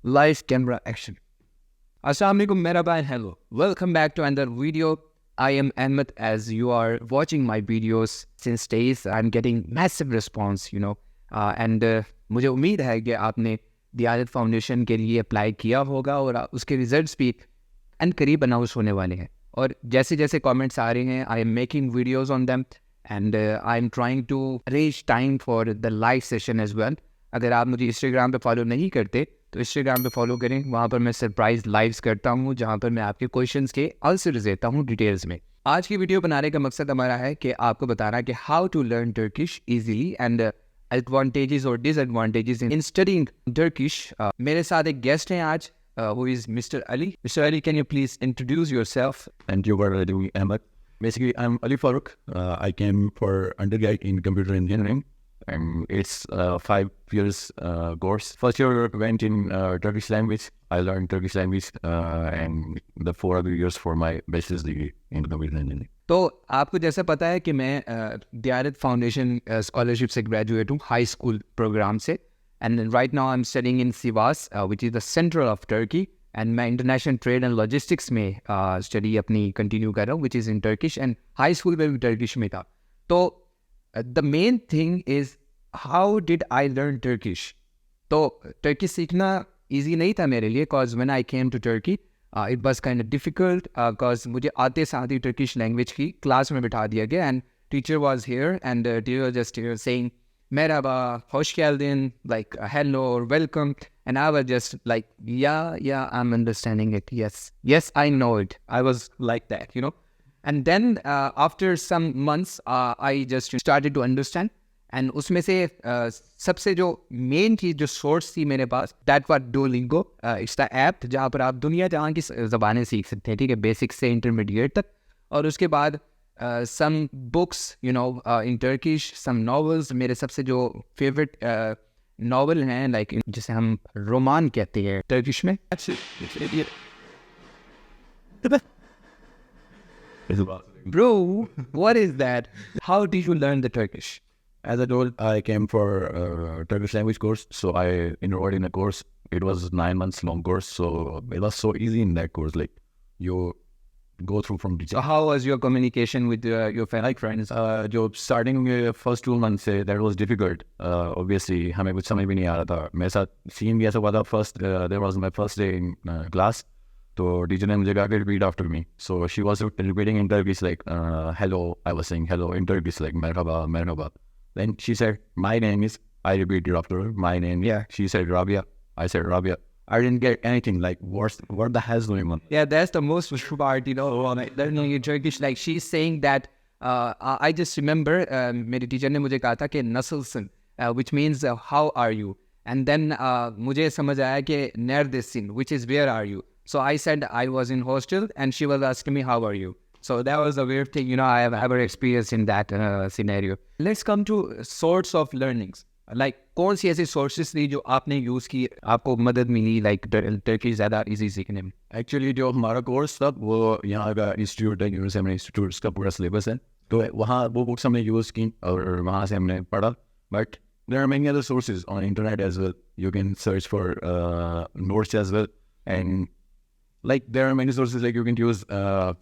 Live camera action. Assalamualaikum, merhaba and hello. Welcome back to another video. I am Ahmed. As you are watching my videos since days, I'm getting massive response, and मुझे उम्मीद है कि आपने दियारत foundation के लिए apply किया होगा और उसके रिजल्ट्स भी एंड करीब अनाउंस होने वाले हैं. और जैसे जैसे कमेंट्स आ रहे हैं, I am making videos on them and I am trying to arrange time for the live session as well. अगर आप मुझे इंस्टाग्राम पे फॉलो नहीं करते तो इंस्टाग्राम पे फॉलो करें. वहाँ पर मैं सरप्राइज लाइव्स करता हूँ जहाँ पर मैं आपके क्वेश्चंस के आंसर्स देता हूँ डिटेल्स में. आज की वीडियो बनाने का मकसद हमारा है कि आपको बताना कि how to learn Turkish easily and advantages और डिसएडवांटेजेस इन स्टडीइंग टर्किश. मेरे साथ एक गेस्ट हैं आज, who is Mr. Ali. Mr. Ali, can you please introduce yourself? And you were doing Ahmed. Basically, I'm Ali Farooq. I came for undergrad in computer engineering, and it's 5 years course. First year went in Turkish language. I learned Turkish language, and the 4 other years for my bachelor's degree in computer engineering. तो आपको जैसा पता है कि मैं दियारत foundation scholarship से graduate हूँ, high school programme से. And right now I'm studying in Sivas, which is the center of Turkey. And मैं international trade and logistics में study अपनी continue कर रहा हूँ, which is in Turkish. And high school में भी Turkish में था. तो the main thing is how did I learn Turkish? तो Turkish सीखना easy नहीं था मेरे लिए, cause when I came to Turkey, it was kind of difficult, cause मुझे आते साथ ही Turkish language की class में बिठा दिया गया, and teacher was here and they were just here saying merhaba, hoş geldin, like hello or welcome. And I was just like, yeah, I'm understanding it. Yes, I know it. I was like that. And then after some months, I just started to understand. And उसमें से सबसे जो main चीज़ जो source थी मेरे पास, that was Duolingo. It's the app जहाँ पर आप दुनिया जहाँ की ज़बानें सीख सकते हैं, ठीक है, बेसिक से इंटरमीडिएट तक. और उसके बाद some books, in Turkish, some novels. मेरे सबसे जो favorite novel हैं, like जिसे हम रोमान कहते हैं Turkish में. Bro, what is that? How did you learn the Turkish? As I told, I came for Turkish language course, so I enrolled in a course. It was 9 months long course, so it was so easy in that course. Like you go through from teaching. So how was your communication with your family friends? जो starting first 2 months से that was difficult. Obviously हमें कुछ समझ भी नहीं आ रहा था. मेरे साथ सीन भी ऐसा हुआ था. First there was my first day in class. तो टीचर ने मुझे कहा कि repeat after me. So she was repeating in Turkish like hello. I was saying hello in Turkish like merhaba, merhaba. Then she said my name is. I repeated after her my name. Yeah. She said Rabia. I said Rabia. I didn't get anything. Like, what the hell's going on? Yeah, that's the most part, learning in Turkish. Like, she's saying that, I just remember, मेरी teacher ने मुझे कहा था कि nasılsın, which means how are you? And then मुझे समझ आया कि neredesin, which is where are you? So I said I was in hostel, and she was asking me how are you? So that was a weird thing, I have ever experienced in that scenario. Let's come to sorts of learnings. Like, कौन सी ऐसी sources थी जो आपने use की, आपको मदद मिली like Turkey ज़्यादा easy सीखने में? एक्चुअली जो हमारा कोर्स था वो यहाँ का इंस्टीट्यूट है, यूनिवर्सिटी इंस्टीट्यूट का पूरा सिलेबस है. तो वहाँ वो बुक्स हमने यूज़ की और वहाँ से हमने पढ़ा. But there are many other sources on internet as well. You can search for notes as well, and like there are many sources like you can use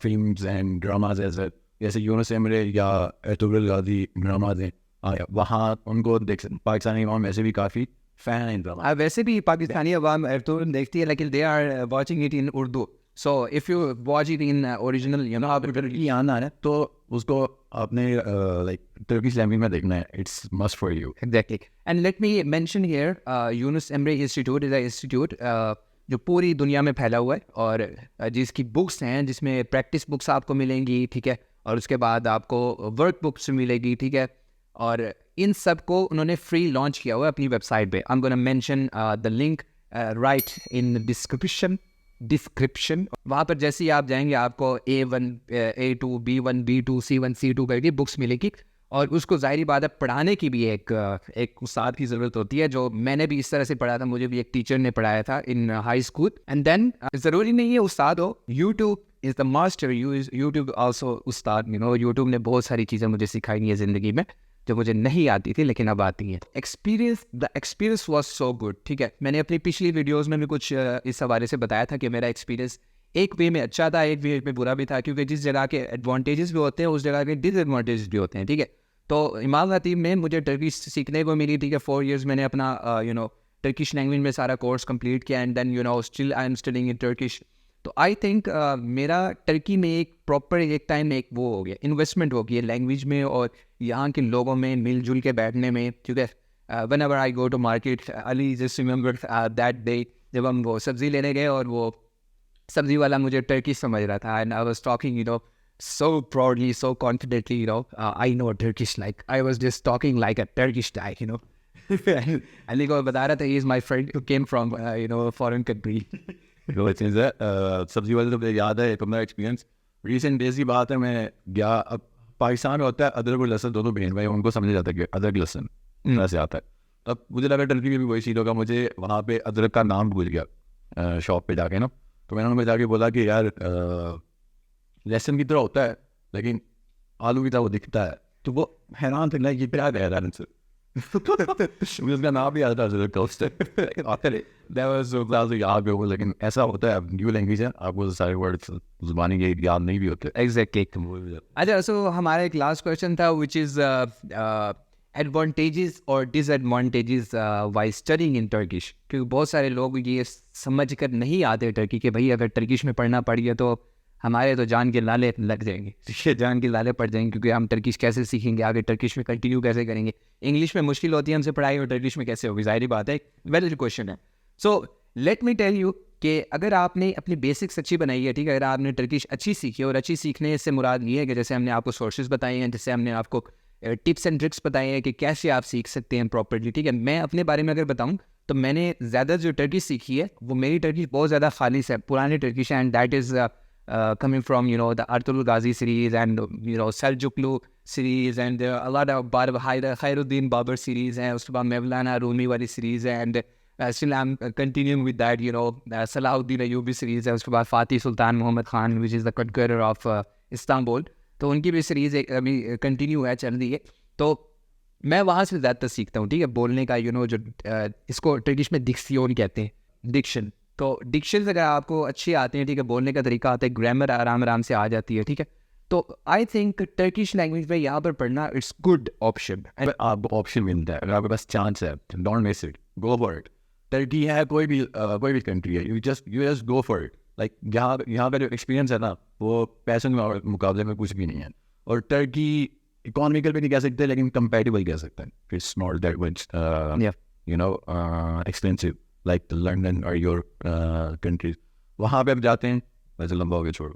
films and dramas as well. जैसे Yunus Emre या एतुगरुल गाजी dramas हैं, वहाँ उनको देख सकते. पाकिस्तानी अवाम वैसे भी काफ़ी फ़ैन है ड्रामा. वैसे भी पाकिस्तानी अवाम एर्तुगरुल देखती है, लेकिन they are watching it in Urdu. So if you watch it in original, आप टर्की आना है तो उसको अपने लाइक टर्किश लैंग्वेज में देखना है. It's must for you. Exactly. And let me mention here, Yunus Emre institute is a institute जो पूरी दुनिया में फैला हुआ है, और जिसकी बुक्स हैं, जिसमें प्रैक्टिस बुक्स आपको मिलेंगी, ठीक है, और उसके बाद आपको वर्क बुक्स मिलेगी, ठीक है. और इन सब को उन्होंने फ्री लॉन्च किया हुआ है अपनी वेबसाइट पे. I am gonna mention the link right in description. वहाँ पर जैसे ही आप जाएंगे आपको A1, A2, B1, B2, C1, C2 करके बुक्स मिलेगी. और उसको ज़ाहिर बात है पढ़ाने की भी एक उस्ताद की ज़रूरत होती है, जो मैंने भी इस तरह से पढ़ा था. मुझे भी एक टीचर ने पढ़ाया था in high school. And then ज़रूरी नहीं है उस्ताद हो, YouTube is the master. YouTube also उस्ताद. यूट्यूब ने बहुत सारी चीज़ें मुझे सिखाई है ज़िंदगी में, जो मुझे नहीं आती थी लेकिन अब आती है। The experience was so good. ठीक है, मैंने अपनी पिछली वीडियोज़ में भी कुछ इस हवाले से बताया था कि मेरा एक्सपीरियंस एक वे में अच्छा था, एक वे में बुरा भी था, क्योंकि जिस जगह के एडवांटेजेस भी होते हैं उस जगह के डिसएडवांटेजेस भी होते हैं। ठीक है, तो इमाम खतीब में मुझे टर्किश सीखने को मिली। ठीक है, 4 years मैंने अपना टर्किश लैंग्वेज में सारा कोर्स कंप्लीट किया, and then still I am studying in Turkish. तो आई थिंक मेरा टर्की में एक प्रॉपर एक टाइम में एक वो हो गया, इन्वेस्टमेंट हो गई लैंग्वेज में और यहाँ के लोगों में मिलजुल के बैठने में। ठीक है, whenever I go to market, I'll just remember that day जब हम वो सब्ज़ी लेने गए और वो सब्जी वाला मुझे टर्की समझ रहा था, and I was talking so proudly, so confidently, I know Turkish, like I was just talking like a Turkish guy. Ali को बता रहा था he is my friend who came from a foreign country. सब्जी वाले तो मुझे याद है अपना एक्सपीरियंस। रिसेंट डेज की बात है, मैं गया, अब पाकिस्तान में होता है अदरक और लहसुन दोनों बहन भाई, उनको समझ जाता है कि अदरक लहसुन से आता है। तब मुझे लगा टर्की में भी वही चीज़ होगा। मुझे वहाँ पे अदरक का नाम भूल गया शॉप पे जाके ना, तो मैंने उन्हें जाके बोला कि यार लहसुन की तरह होता है लेकिन आलू की तरह वो दिखता है। तो वो हैरान थे, ये क्या कह रहा है सर। मुझे उसका नाम भी आता है, लेकिन ऐसा होता है, न्यू लैंग्वेज है, आपको सारे वर्ड जुबानी के याद नहीं भी होते। एग्जैक्टली। अच्छा, सो हमारा एक लास्ट क्वेश्चन था विच इज़ एडवांटेजेस और disadvantages wise studying in Turkish, क्योंकि बहुत सारे लोग ये समझ कर नहीं आते टर्की के भाई अगर टर्किश में पढ़ना पड़ गया तो हमारे तो जान के लाले लग जाएंगे, जान के लाले पड़ जाएंगे, क्योंकि हम टर्किश कैसे सीखेंगे आगे, टर्किश में कंटिन्यू कैसे करेंगे, इंग्लिश में मुश्किल होती है हमसे पढ़ाई और टर्किश में कैसे होगी, जाहिर बात है, वैलिड क्वेश्चन है। So let me tell you कि अगर आपने अपनी बेसिक्स अच्छी बनाई है, ठीक है, अगर आपने टर्किश अच्छी सीखी, और अच्छी सीखने से मुराद ये है कि जैसे हमने आपको सोर्सेज बताए हैं, जैसे हमने आपको टिप्स एंड ट्रिक्स बताए हैं कि कैसे आप सीख सकते हैं प्रॉपर्ली। ठीक है, मैं अपने बारे में अगर बताऊं तो मैंने ज़्यादा जो टर्किश सीखी है वो मेरी टर्किश बहुत ज़्यादा खालिश है, पुरानी टर्किश है, and that is coming from the Ertuğrul Ghazi series and Selçuklu series and a lot of Khairuddin Babur series है, उसके बाद Mevlana Rumi वाली series है, and still I'm continuing with that Salahuddin Ayyubi series है, उसके बाद Fatih Sultan Muhammad Khan which is the conqueror of Istanbul, तो उनकी भी सीरीज अभी कंटिन्यू है, चल रही है। तो मैं वहाँ से ज़्यादातर सीखता हूँ। ठीक है, बोलने का जो इसको टर्किश में डिक्सियोन कहते हैं, डिक्शन। तो डिक्शन अगर आपको अच्छी आते हैं, ठीक है, बोलने का तरीका आता है, ग्रामर आराम से आ जाती है, ठीक है, तो आई थिंक टर्किश लैंग्वेज में यहाँ पर पढ़ना इट्स गुड ऑप्शन। आपको ऑप्शन मिलता है, अगर आपके पास चांस है, don't miss it, go for it. Turkey है, कोई भी कंट्री है, you just go for it. Like यहाँ का जो एक्सपीरियंस है ना, वो पैसों के मुकाबले में कुछ भी नहीं है। और टर्की इकोनॉमिकल भी नहीं कह सकते, लेकिन कंपेटिबल कह सकते हैं। It's not that much expensive like London और यूरोप कंट्रीज। वहाँ पे आप जाते हैं, वैसे लंबा हो गया, छोड़ो।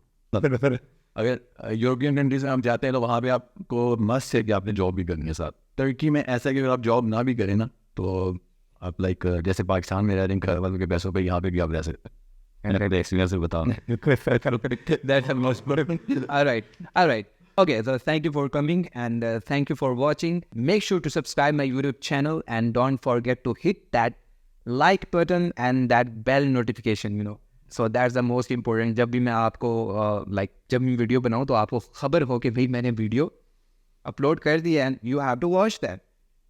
अगर यूरोपियन कंट्रीज में आप जाते हैं तो वहाँ पे आपको मस्ट है कि आपने जॉब भी करनी है साथ। टर्की में ऐसा है कि अगर आप जॉब ना भी करें ना, तो आप लाइक जैसे पाकिस्तान में रह रहे हैं घर वालों के पैसों पे, यहाँ पे भी आप रह सकते हैं। एक्सपीरियंस से बताओ। All right. Okay, so thank you for coming and thank you for watching. Make sure to subscribe my YouTube channel and don't forget to hit that like button and that bell notification, So that's the most important. जब भी मैं आपको जब मैं video बनाऊँ तो आपको खबर हो कि भाई मैंने वीडियो अपलोड कर दिया and you have to watch that.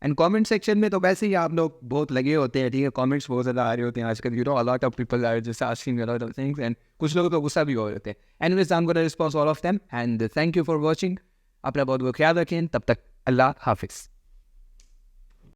And comment section में तो वैसे ही आप लोग बहुत लगे होते हैं, ठीक है, कमेंट्स बहुत ज़्यादा आ रहे होते हैं आजकल, a lot of people are just asking a lot of things, and कुछ लोग तो गुस्सा भी हो रहे हैं। Anyways, I'm going to respond all of them and thank you for watching. अपना बहुत बहुत ख्याल रखें, तब तक अल्लाह हाफिज़।